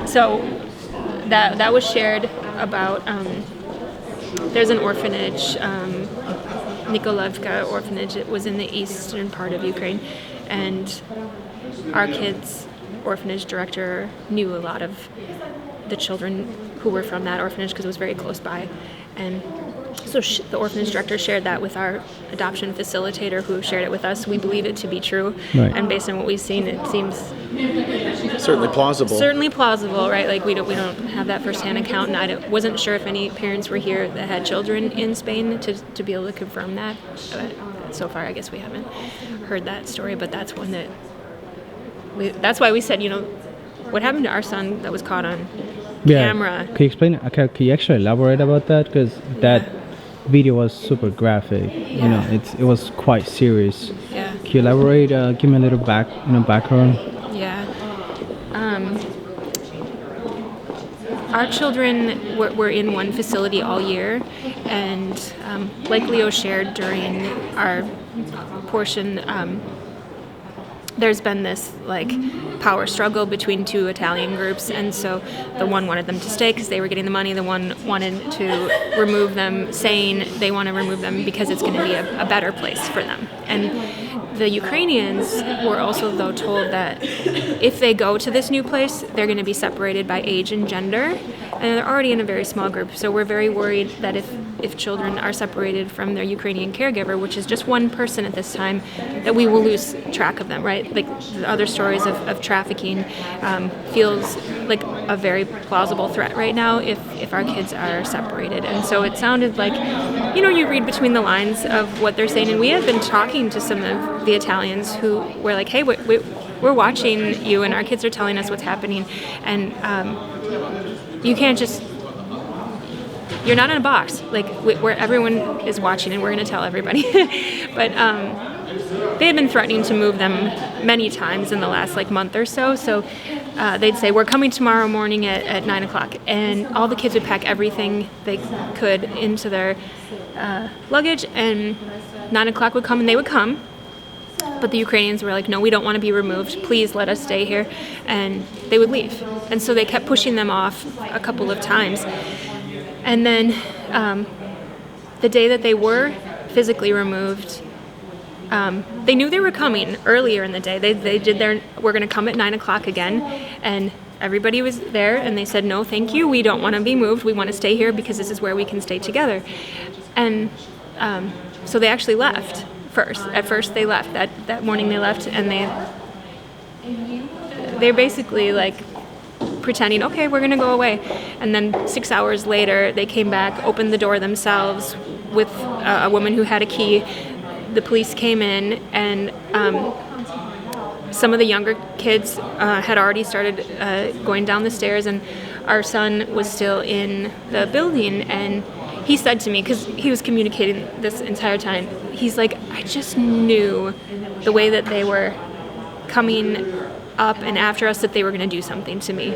So that was shared about. There's an orphanage, Nikolavka orphanage. It was in the eastern part of Ukraine, and our kids' orphanage director knew a lot of the children who were from that orphanage because it was very close by, and so the orphanage director shared that with our adoption facilitator, who shared it with us. We believe it to be true, right. And based on what we've seen, it seems certainly plausible. Certainly plausible, right? Like we don't have that firsthand account, and I wasn't sure if any parents were here that had children in Spain to be able to confirm that. But so far, I guess we haven't heard that story. But that's one that that's why we said, what happened to our son that was caught on camera? Can you explain? Can you actually elaborate about that? Because that video was super graphic. Yeah. It was quite serious. Yeah. Can you elaborate? Give me a little background. Yeah. Our children were in one facility all year, and like Leo shared during our portion, there's been this power struggle between two Italian groups, and so the one wanted them to stay because they were getting the money. The one wanted to remove them, saying they want to remove them because it's going to be a better place for them. And the Ukrainians were also, though, told that if they go to this new place, they're going to be separated by age and gender, and they're already in a very small group. So we're very worried that if children are separated from their Ukrainian caregiver, which is just one person at this time, that we will lose track of them, right? Like the other stories of trafficking feels like a very plausible threat right now if our kids are separated. And so it sounded like, you read between the lines of what they're saying. And we have been talking to some of the Italians who were like, hey, we're watching you, and our kids are telling us what's happening. And you can't just... You're not in a box, where everyone is watching, and we're going to tell everybody. But they had been threatening to move them many times in the last month or so. So they'd say, we're coming tomorrow morning at 9 o'clock. And all the kids would pack everything they could into their luggage, and 9 o'clock would come, and they would come. But the Ukrainians were like, no, we don't want to be removed. Please let us stay here. And they would leave. And so they kept pushing them off a couple of times. And then the day that they were physically removed, they knew they were coming earlier in the day. They did we're going to come at 9 o'clock again. And everybody was there, and they said, no, thank you. We don't want to be moved. We want to stay here because this is where we can stay together. And so they actually left first. At first they left. That morning they left, and they're basically pretending, okay, we're going to go away. And then 6 hours later, they came back, opened the door themselves with a woman who had a key. The police came in, and some of the younger kids had already started going down the stairs, and our son was still in the building. And he said to me, because he was communicating this entire time, he's like, I just knew the way that they were coming up and after us that they were going to do something to me.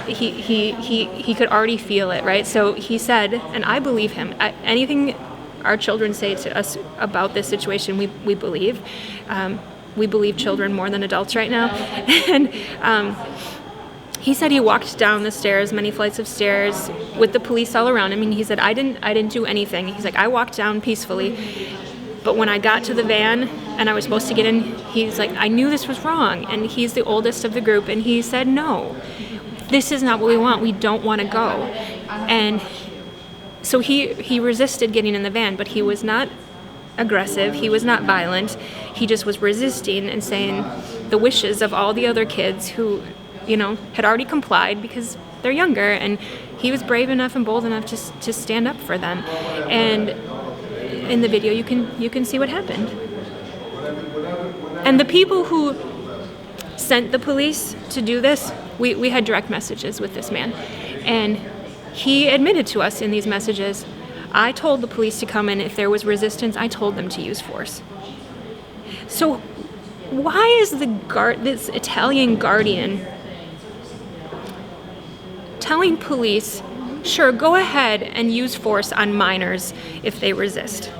He could already feel it, right? So he said, and I believe him, anything our children say to us about this situation, we believe. We believe children more than adults right now. And he said he walked down the stairs, many flights of stairs, with the police all around him. And he said, I didn't do anything. He's like, I walked down peacefully. But when I got to the van and I was supposed to get in, he's like, I knew this was wrong. And he's the oldest of the group. And he said, no, this is not what we want. We don't want to go. And so he resisted getting in the van, but he was not aggressive. He was not violent. He just was resisting and saying the wishes of all the other kids who, had already complied because they're younger. And he was brave enough and bold enough to stand up for them. And in the video, you can see what happened. And the people who sent the police to do this, we had direct messages with this man. And he admitted to us in these messages, I told the police to come in. If there was resistance, I told them to use force. So why is this Italian guardian telling police, sure, go ahead and use force on minors if they resist?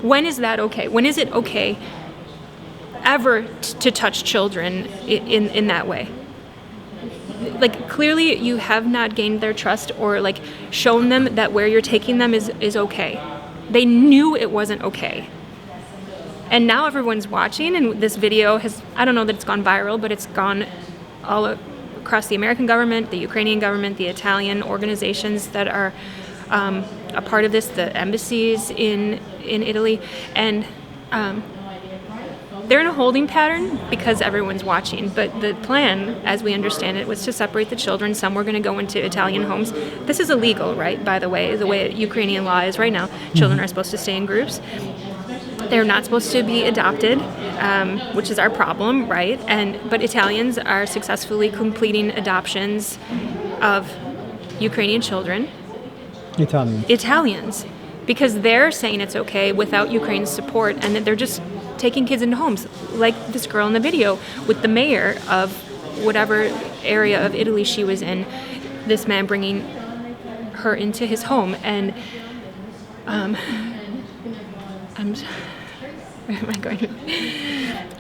When is that okay? When is it okay ever to touch children in that way? like clearly you have not gained their trust or like shown them that where you're taking them is okay. They knew it wasn't okay. And now everyone's watching, and this video has, I don't know that it's gone viral, but it's gone all across the American government, the Ukrainian government, the Italian organizations that are a part of this, the embassies in Italy. And they're in a holding pattern because everyone's watching. But the plan, as we understand it, was to separate the children. Some were going to go into Italian homes. This is illegal, right, by the way Ukrainian law is right now. Children are supposed to stay in groups. They're not supposed to be adopted, which is our problem, right? But Italians are successfully completing adoptions of Ukrainian children. Italians, because they're saying it's okay without Ukraine's support, and that they're just taking kids into homes, like this girl in the video with the mayor of whatever area of Italy she was in. This man bringing her into his home, and where am I going?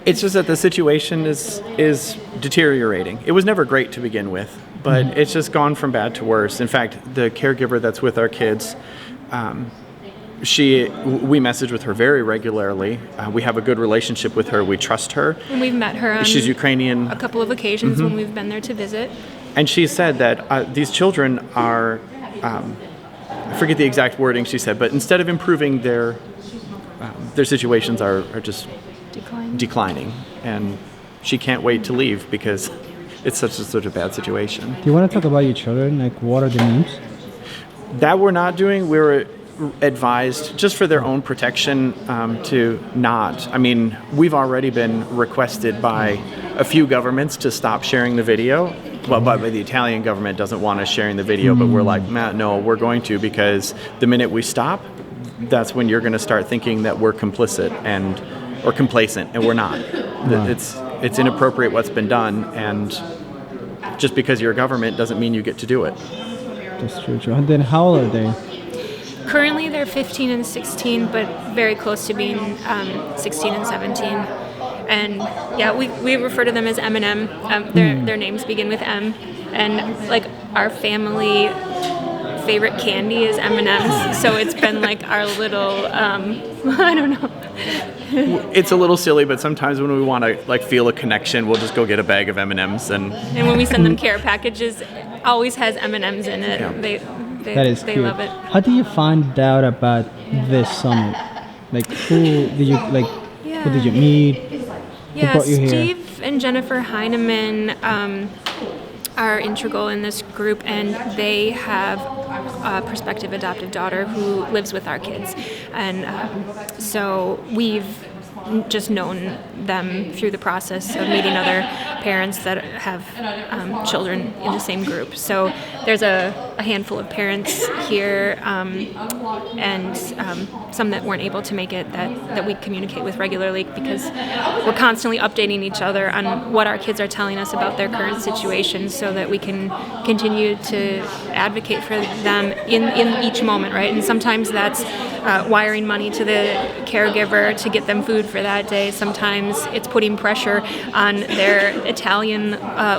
It's just that the situation is deteriorating. It was never great to begin with, but it's just gone from bad to worse. In fact, the caregiver that's with our kids, we message with her very regularly. We have a good relationship with her. We trust her. And we've met her on She's Ukrainian. A couple of occasions when we've been there to visit. And she said that these children are, I forget the exact wording she said, but instead of improving, their situations are just declining. And she can't wait to leave because it's such a bad situation. Do you want to talk about your children? Like, what are the names? That we're not doing. We were advised, just for their own protection, to not. I mean, we've already been requested by a few governments to stop sharing the video. Well, but the Italian government doesn't want us sharing the video, but we're like, Matt, no, we're going to, because the minute we stop, that's when you're going to start thinking that we're complicit or complacent, and we're not. Right. It's inappropriate what's been done, and just because you're a government doesn't mean you get to do it. That's true. And then how old are they? Currently they're 15 and 16, but very close to being 16 and 17. And yeah, we refer to them as M&M. Their names begin with M. And like our family favorite candy is M&Ms, so it's been like our little, I don't know. It's a little silly, but sometimes when we want to like feel a connection, we'll just go get a bag of M&Ms and when we send them care packages, it always has M&Ms in it. Yeah. That is they cute. love it. How did you find out about this summit? Like, who did you meet? Yeah, Who brought you here? Steve and Jennifer Heineman are integral in this group, and they have a prospective adoptive daughter who lives with our kids. And so we've just known them through the process of meeting other parents that have children in the same group. So there's a handful of parents here and some that weren't able to make it that we communicate with regularly, because we're constantly updating each other on what our kids are telling us about their current situation, so that we can continue to advocate for them in each moment, right? And sometimes that's wiring money to the caregiver to get them food for that day. Sometimes it's putting pressure on their Italian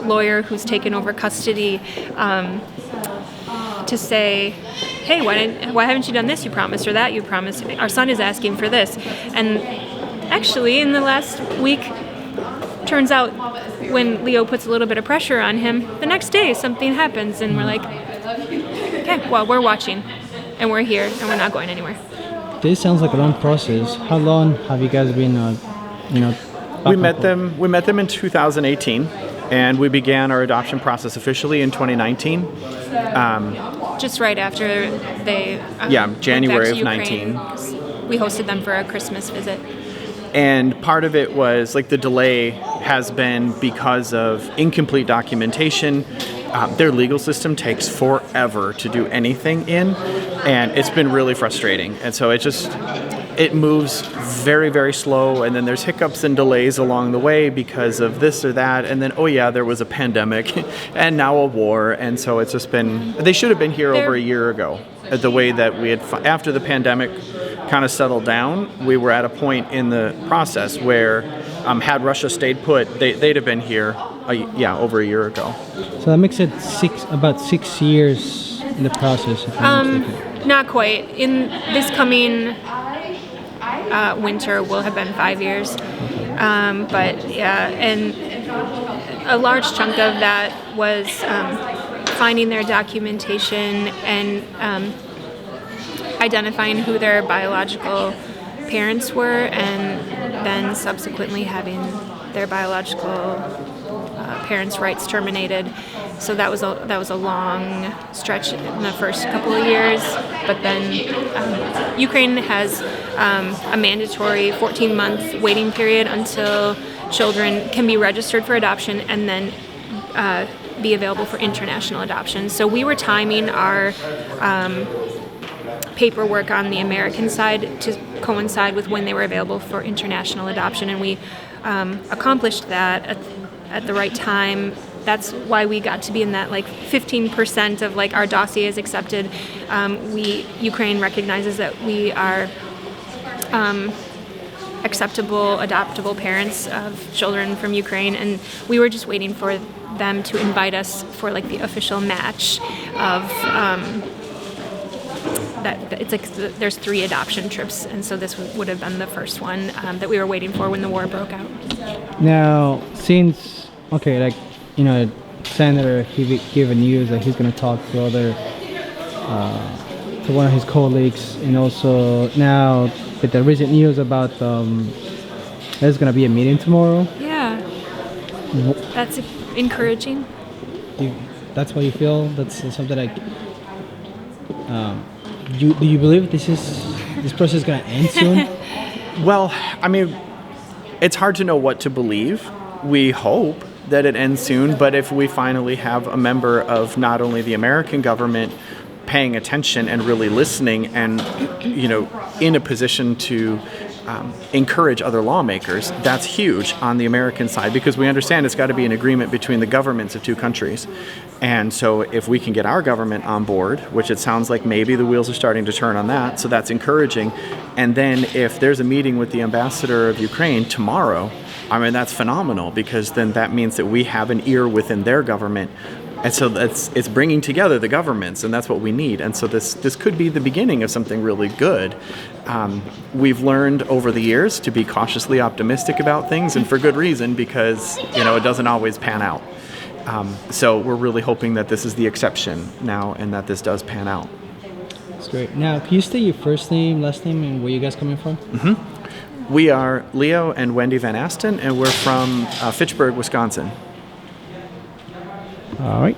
lawyer who's taken over custody to say, hey, why haven't you done this you promised, or that you promised? Our son is asking for this. And actually, in the last week, turns out when Leo puts a little bit of pressure on him, the next day something happens, and we're like, okay, well, we're watching, and we're here, and we're not going anywhere. This sounds like a long process. How long have you guys been, We met them in 2018, and we began our adoption process officially in 2019. Just right after they January of Ukraine, 19. We hosted them for a Christmas visit. And part of it was like the delay has been because of incomplete documentation. Their legal system takes forever to do anything in, and it's been really frustrating. And so it moves very, very slow, and then there's hiccups and delays along the way because of this or that, and then, there was a pandemic, and now a war, and so it's just been, they should have been here over a year ago. The way that we had, after the pandemic kind of settled down, we were at a point in the process where Had Russia stayed put, they'd have been here, over a year ago. So that makes it about 6 years in the process, if I'm not mistaken. Not quite. In this coming winter will have been 5 years. But yeah, and a large chunk of that was finding their documentation and identifying who their biological parents were, and then subsequently having their biological parents' rights terminated. So that was a long stretch in the first couple of years. But then Ukraine has a mandatory 14-month waiting period until children can be registered for adoption and then be available for international adoption. So we were timing our paperwork on the American side to coincide with when they were available for international adoption, and we accomplished that at the right time. That's why we got to be in that 15% of our dossiers accepted. Ukraine recognizes that we are acceptable, adoptable parents of children from Ukraine, and we were just waiting for them to invite us for the official match of that. It's there's 3 adoption trips, and so this would have been the first one that we were waiting for when the war broke out. Now, since Senator he gave a news that he's going to talk to one of his colleagues, and also now with the recent news about there's going to be a meeting tomorrow. Yeah, that's encouraging. That's what you feel? That's something do you believe this process is going to end soon? Well, I mean, it's hard to know what to believe. We hope that it ends soon, but if we finally have a member of not only the American government paying attention and really listening and, in a position to encourage other lawmakers, that's huge on the American side, because we understand it's got to be an agreement between the governments of 2 countries. And so if we can get our government on board, which it sounds like maybe the wheels are starting to turn on that, so that's encouraging. And then if there's a meeting with the ambassador of Ukraine tomorrow, I mean, that's phenomenal, because then that means that we have an ear within their government. And so it's bringing together the governments, and that's what we need. And so this could be the beginning of something really good. We've learned over the years to be cautiously optimistic about things, and for good reason, because it doesn't always pan out. So we're really hoping that this is the exception now, and that this does pan out. That's great. Now, can you state your first name, last name, and where you guys coming from? Mm-hmm. We are Leo and Wendy Van Asten, and we're from Fitchburg, Wisconsin. All right.